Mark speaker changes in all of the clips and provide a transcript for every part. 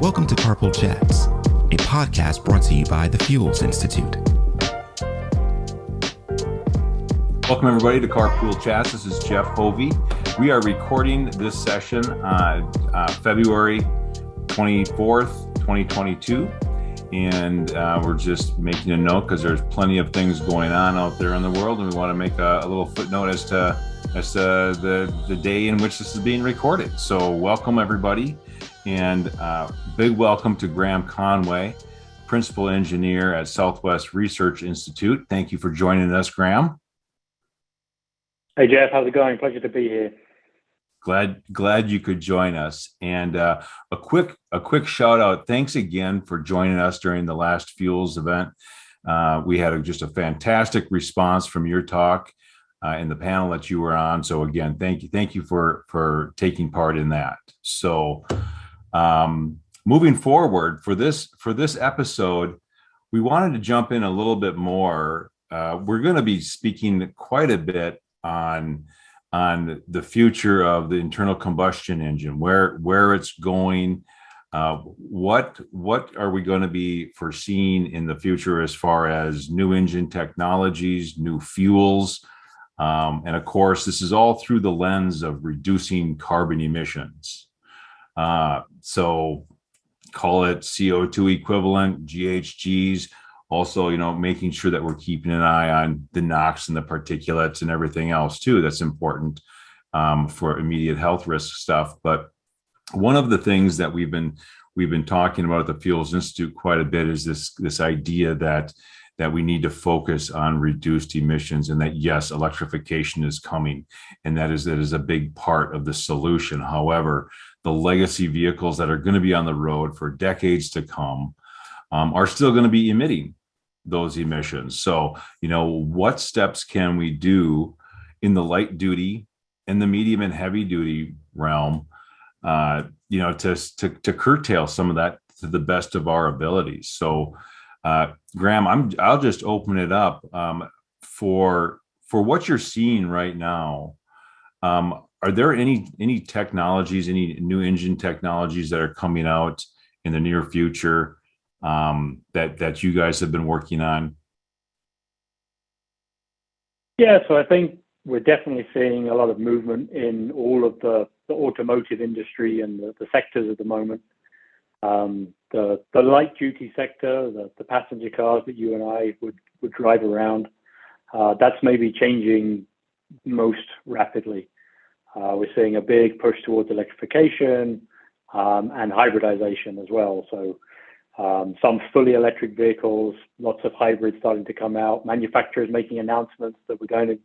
Speaker 1: Welcome to Carpool Chats, a podcast brought to you by the Fuels Institute.
Speaker 2: Welcome everybody to Carpool Chats. This is Jeff Hovey. We are recording this session on February 24th, 2022. And we're just making a note because there's plenty of things going on out there in the world, and we want to make a little footnote as to the day in which this is being recorded. So welcome everybody, and big welcome to Graham Conway, Principal Engineer at Southwest Research Institute. Thank you for joining us, Graham.
Speaker 3: Hey Jeff, how's it going? Pleasure to be here.
Speaker 2: Glad you could join us. And a quick shout out. Thanks again for joining us during the last Fuels event. We had just a fantastic response from your talk in the panel that you were on. So again, thank you for taking part in that. So moving forward for this episode, we wanted to jump in a little bit more. We're going to be speaking quite a bit on the future of the internal combustion engine, where it's going, what are we going to be foreseeing in the future as far as new engine technologies, new fuels, and of course, this is all through the lens of reducing carbon emissions. So call it CO2 equivalent, GHGs. Also, making sure that we're keeping an eye on the NOx and the particulates and everything else too. That's important for immediate health risk stuff. But one of the things that we've been talking about at the Fuels Institute quite a bit is this idea that we need to focus on reduced emissions, and that yes, electrification is coming, and that is a big part of the solution. However, the legacy vehicles that are going to be on the road for decades to come are still going to be emitting those emissions. So, what steps can we do in the light duty and the medium and heavy duty realm, to curtail some of that to the best of our abilities? So, Graham, I'll just open it up for what you're seeing right now. Are there any technologies, any new engine technologies that are coming out in the near future that you guys have been working on?
Speaker 3: Yeah, so I think we're definitely seeing a lot of movement in all of the automotive industry and the sectors at the moment. The light duty sector, the passenger cars that you and I would drive around, that's maybe changing most rapidly. We're seeing a big push towards electrification and hybridization as well. So some fully electric vehicles, lots of hybrids starting to come out, manufacturers making announcements that we're going to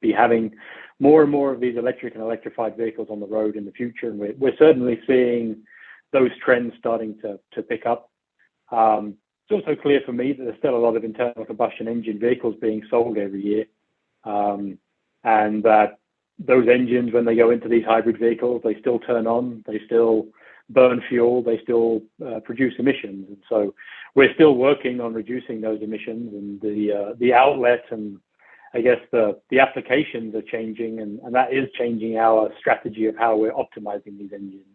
Speaker 3: be having more and more of these electric and electrified vehicles on the road in the future. And we're certainly seeing those trends starting to pick up. It's also clear for me that there's still a lot of internal combustion engine vehicles being sold every year. And that those engines, when they go into these hybrid vehicles, they still turn on, they still burn fuel, they still produce emissions. And so we're still working on reducing those emissions, and the outlet and I guess the applications are changing, and that is changing our strategy of how we're optimizing these engines.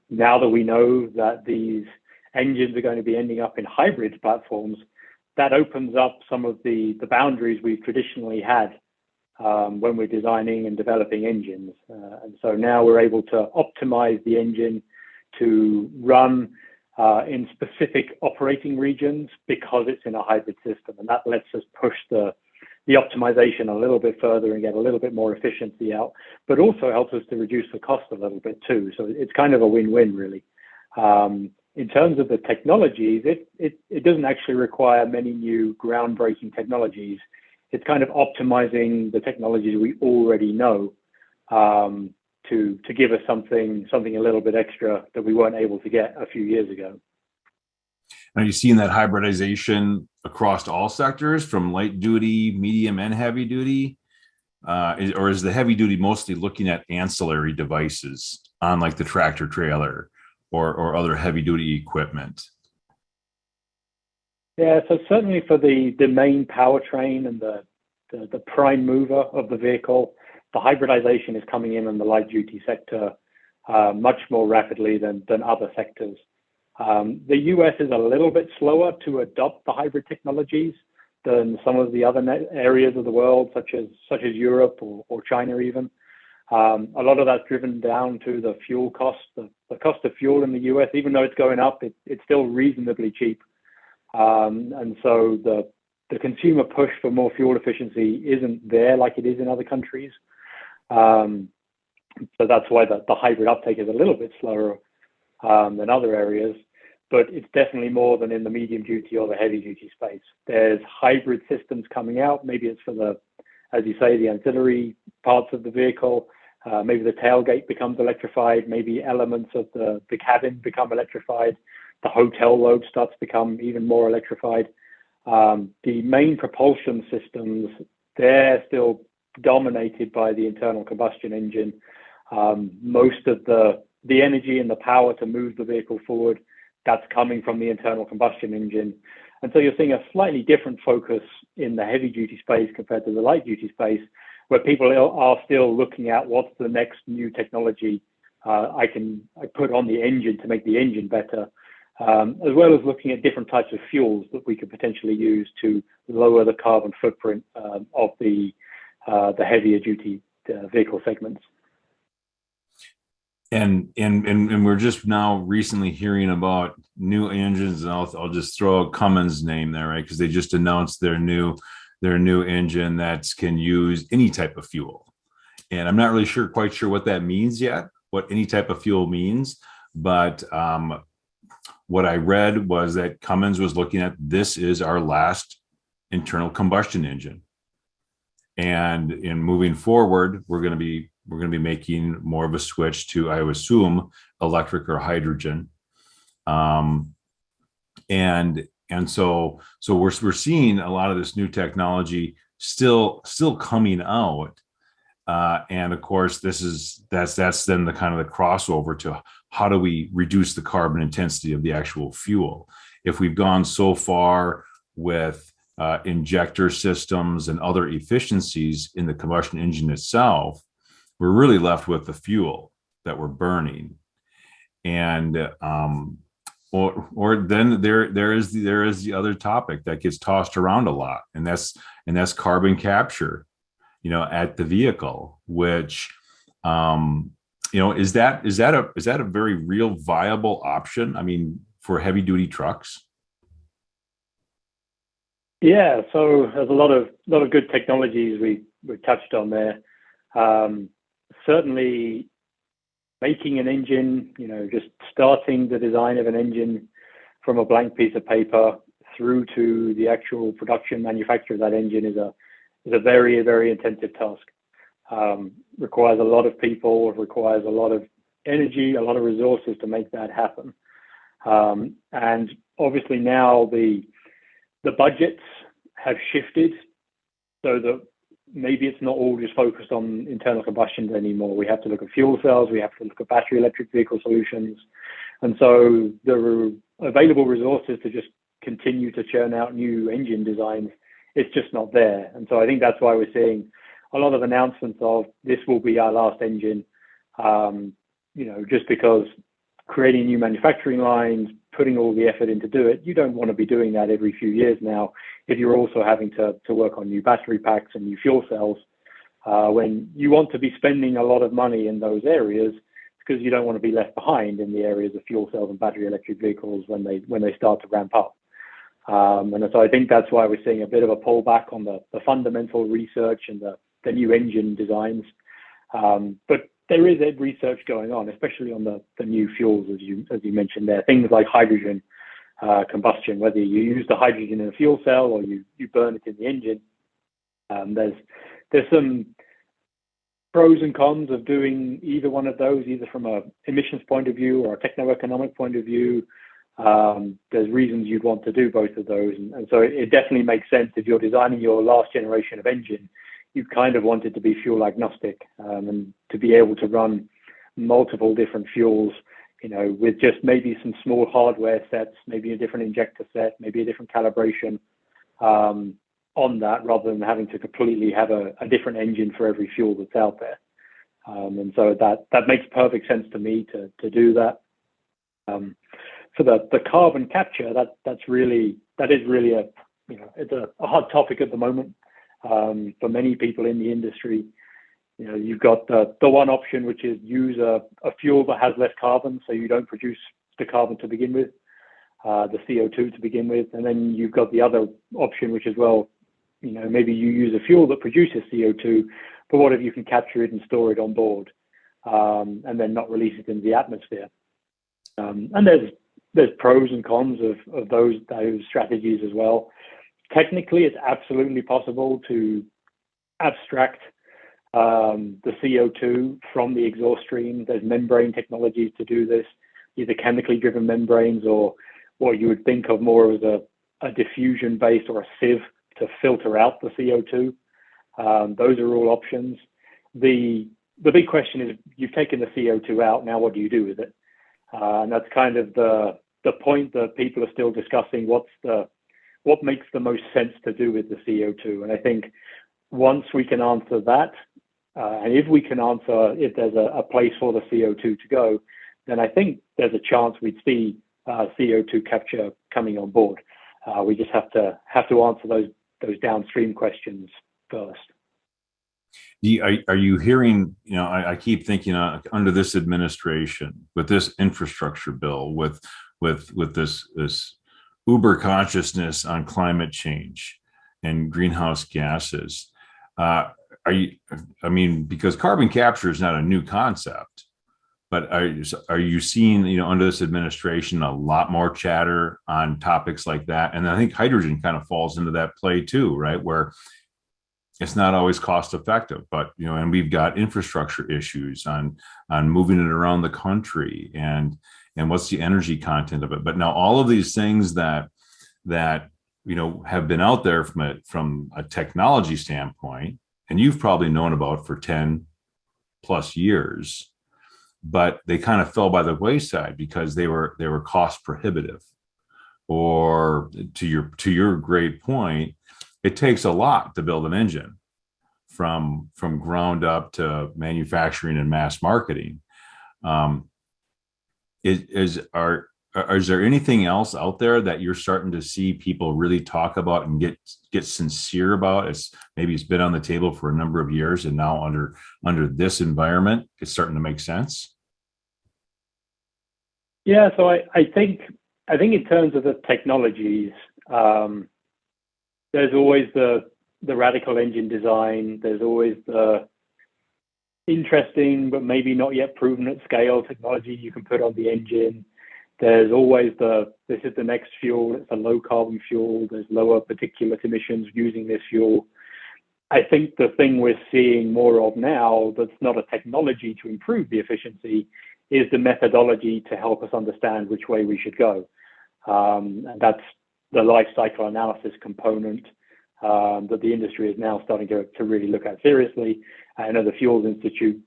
Speaker 3: Now that we know that these engines are going to be ending up in hybrid platforms, that opens up some of the boundaries we've traditionally had when we're designing and developing engines. And so now we're able to optimize the engine to run in specific operating regions because it's in a hybrid system. And that lets us push the optimization a little bit further and get a little bit more efficiency out, but also helps us to reduce the cost a little bit too. So it's kind of a win-win, really. In terms of the technologies, it doesn't actually require many new groundbreaking technologies. It's kind of optimizing the technologies we already know to give us something a little bit extra that we weren't able to get a few years ago.
Speaker 2: Are you seeing that hybridization across all sectors, from light duty, medium, and heavy duty? Or is the heavy duty mostly looking at ancillary devices on like the tractor trailer or other heavy duty equipment?
Speaker 3: Yeah, so certainly for the main powertrain and the prime mover of the vehicle, the hybridization is coming in the light duty sector much more rapidly than other sectors. The US is a little bit slower to adopt the hybrid technologies than some of the other areas of the world, such as Europe or China even. A lot of that's driven down to the fuel cost. The cost of fuel in the US, even though it's going up, it's still reasonably cheap. And so the consumer push for more fuel efficiency isn't there like it is in other countries. So that's why the hybrid uptake is a little bit slower than other areas. But it's definitely more than in the medium duty or the heavy duty space. There's hybrid systems coming out. Maybe it's for as you say, the ancillary parts of the vehicle. Maybe the tailgate becomes electrified. Maybe elements of the cabin become electrified. The hotel load starts to become even more electrified. The main propulsion systems, they're still dominated by the internal combustion engine. Most of the energy and the power to move the vehicle forward, that's coming from the internal combustion engine. And so you're seeing a slightly different focus in the heavy duty space compared to the light duty space, where people are still looking at what's the next new technology I put on the engine to make the engine better, as well as looking at different types of fuels that we could potentially use to lower the carbon footprint of the heavier duty vehicle segments.
Speaker 2: And we're just now recently hearing about new engines, and I'll just throw a Cummins name there, right? Because they just announced their new engine that can use any type of fuel. And I'm not really quite sure what that means yet, what any type of fuel means. But what I read was that Cummins was looking at, this is our last internal combustion engine. And in moving forward, we're going to be making more of a switch to, I would assume, electric or hydrogen. And so we're seeing a lot of this new technology still coming out. And of course, that's then the kind of the crossover to how do we reduce the carbon intensity of the actual fuel? If we've gone so far with injector systems and other efficiencies in the combustion engine itself, we're really left with the fuel that we're burning. And or then there is the other topic that gets tossed around a lot, and that's carbon capture, at the vehicle, which is that a very real viable option? I mean, for heavy duty trucks?
Speaker 3: Yeah, so there's a lot of good technologies we touched on there. Certainly making an engine, just starting the design of an engine from a blank piece of paper through to the actual production manufacture of that engine is a very, very intensive task. Requires a lot of people, requires a lot of energy, a lot of resources to make that happen. And obviously now the budgets have shifted so that maybe it's not all just focused on internal combustion anymore. We have to look at fuel cells, we have to look at battery electric vehicle solutions. And so the available resources to just continue to churn out new engine designs, it's just not there. And so I think that's why we're seeing a lot of announcements of this will be our last engine, just because creating new manufacturing lines, putting all the effort in to do it, you don't want to be doing that every few years now if you're also having to work on new battery packs and new fuel cells. When you want to be spending a lot of money in those areas, because you don't want to be left behind in the areas of fuel cells and battery electric vehicles when they start to ramp up. And so I think that's why we're seeing a bit of a pullback on the fundamental research and the new engine designs. But there is research going on, especially on the new fuels, as you mentioned there. Things like hydrogen combustion, whether you use the hydrogen in a fuel cell or you burn it in the engine. There's some pros and cons of doing either one of those, either from a emissions point of view or a techno-economic point of view. There's reasons you'd want to do both of those. And so it definitely makes sense if you're designing your last generation of engine, you kind of want it to be fuel agnostic, and to be able to run multiple different fuels, with just maybe some small hardware sets, maybe a different injector set, maybe a different calibration on that, rather than having to completely have a different engine for every fuel that's out there. And so that makes perfect sense to me to do that. For the carbon capture, that is really a, it's a hot topic at the moment for many people in the industry. You've got the one option, which is use a fuel that has less carbon, so you don't produce the carbon to begin with, the CO2 to begin with. And then you've got the other option, which is, well, maybe you use a fuel that produces CO2, but what if you can capture it and store it on board, and then not release it into the atmosphere? And there's pros and cons of those strategies as well. Technically, it's absolutely possible to abstract the CO2 from the exhaust stream. There's membrane technologies to do this, either chemically driven membranes or what you would think of more as a diffusion based or a sieve to filter out the CO2. Those are all options. The big question is, you've taken the CO2 out, now what do you do with it? And that's kind of the point that people are still discussing. What makes the most sense to do with the CO2? And I think once we can answer that, and if we can answer if there's a place for the CO2 to go, then I think there's a chance we'd see CO2 capture coming on board. We just have to answer those downstream questions first.
Speaker 2: Are you hearing, I keep thinking under this administration, with this infrastructure bill, with this uber consciousness on climate change and greenhouse gases, because carbon capture is not a new concept, but are you seeing, under this administration, a lot more chatter on topics like that? And I think hydrogen kind of falls into that play too, right? Where it's not always cost effective, but, and we've got infrastructure issues on moving it around the country and what's the energy content of it. But now all of these things that have been out there from a technology standpoint, and you've probably known about for 10 plus years, but they kind of fell by the wayside because they were cost prohibitive. Or to your great point, it takes a lot to build an engine from ground up to manufacturing and mass marketing. Is there anything else out there that you're starting to see people really talk about and get sincere about? Maybe it's been on the table for a number of years, and now under this environment, it's starting to make sense.
Speaker 3: Yeah, so I think in terms of the technologies, there's always the radical engine design. There's always the interesting but maybe not yet proven at scale technology you can put on the engine. There's always this is the next fuel. It's a low carbon fuel. There's lower particulate emissions using this fuel. I think the thing we're seeing more of now that's not a technology to improve the efficiency is the methodology to help us understand which way we should go. And that's the life cycle analysis component that the industry is now starting to really look at seriously. I know the Fuels Institute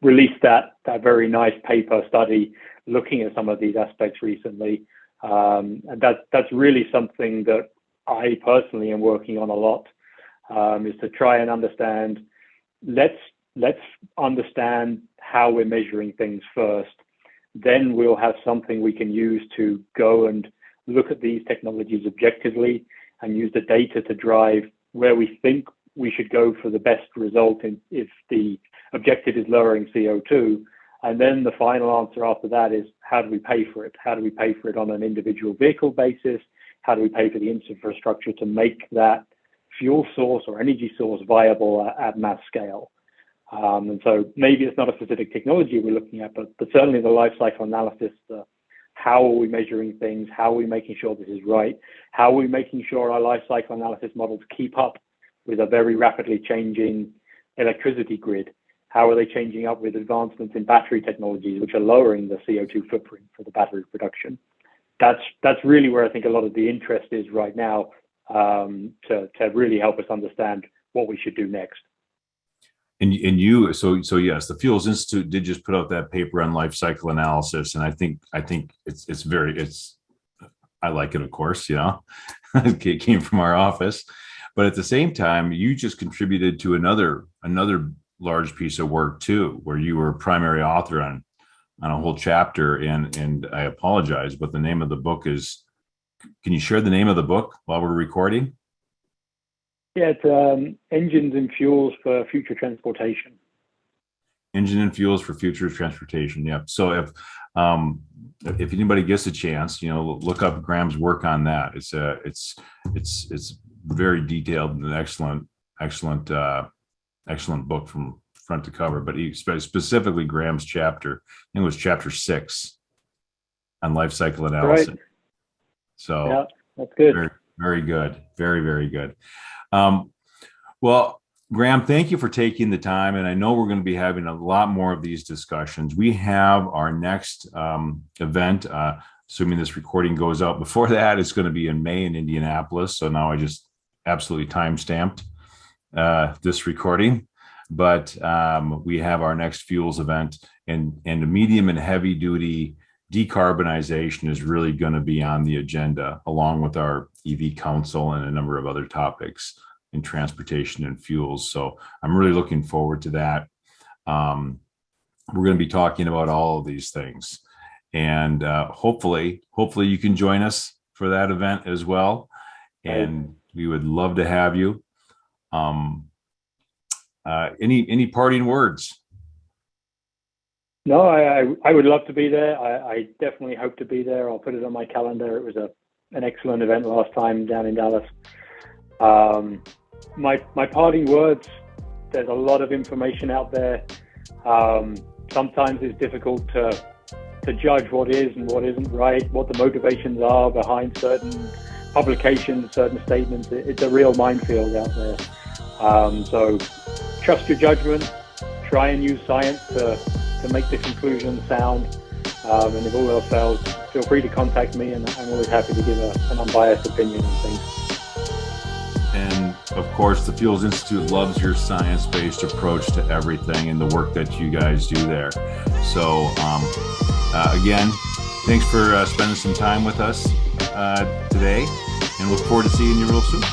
Speaker 3: released that very nice paper study looking at some of these aspects recently. And that's really something that I personally am working on a lot, is to try and understand, let's understand how we're measuring things first. Then we'll have something we can use to go and look at these technologies objectively and use the data to drive where we think we should go for the best result if the objective is lowering CO2. And then the final answer after that is, how do we pay for it? How do we pay for it on an individual vehicle basis? How do we pay for the infrastructure to make that fuel source or energy source viable at mass scale? And so maybe it's not a specific technology we're looking at, but certainly the life cycle analysis, how are we measuring things? How are we making sure this is right? How are we making sure our life cycle analysis models keep up with a very rapidly changing electricity grid? How are they changing up with advancements in battery technologies, which are lowering the CO2 footprint for the battery production? That's really where I think a lot of the interest is right now, to really help us understand what we should do next.
Speaker 2: So yes, the Fuels Institute did just put out that paper on life cycle analysis, and I think I like it, of course, it came from our office, but at the same time, you just contributed to another large piece of work too, where you were primary author on a whole chapter. And I apologize, but the name of the book is, can you share the name of the book while we're recording?
Speaker 3: Yeah, it's Engines and Fuels for Future Transportation.
Speaker 2: Engine and Fuels for Future Transportation. Yeah. So if anybody gets a chance, look up Graham's work on that. It's very detailed and an excellent book from front to cover. But he specifically Graham's chapter, I think it was chapter 6 on life cycle analysis.
Speaker 3: Right.
Speaker 2: So
Speaker 3: yeah, that's good.
Speaker 2: Very, very good. Very, very good. Well, Graham, thank you for taking the time. And I know we're going to be having a lot more of these discussions. We have our next event, assuming this recording goes out before that, it's going to be in May in Indianapolis. So now I just absolutely time-stamped this recording. But we have our next fuels event, and the medium and heavy duty decarbonization is really going to be on the agenda, along with our EV Council and a number of other topics in transportation and fuels. So I'm really looking forward to that. We're going to be talking about all of these things, and hopefully you can join us for that event as well. And we would love to have you. Any parting words?
Speaker 3: No, I would love to be there. I definitely hope to be there. I'll put it on my calendar. It was an excellent event last time down in Dallas. My parting words, there's a lot of information out there. Sometimes it's difficult to judge what is and what isn't right, what the motivations are behind certain publications, certain statements. It's a real minefield out there. So trust your judgment, try and use science to make the conclusion sound. And if all else fails, feel free to contact me, and I'm always happy to give an unbiased opinion on things.
Speaker 2: And of course, the Fuels Institute loves your science-based approach to everything and the work that you guys do there. So again, thanks for spending some time with us today, and look forward to seeing you real soon.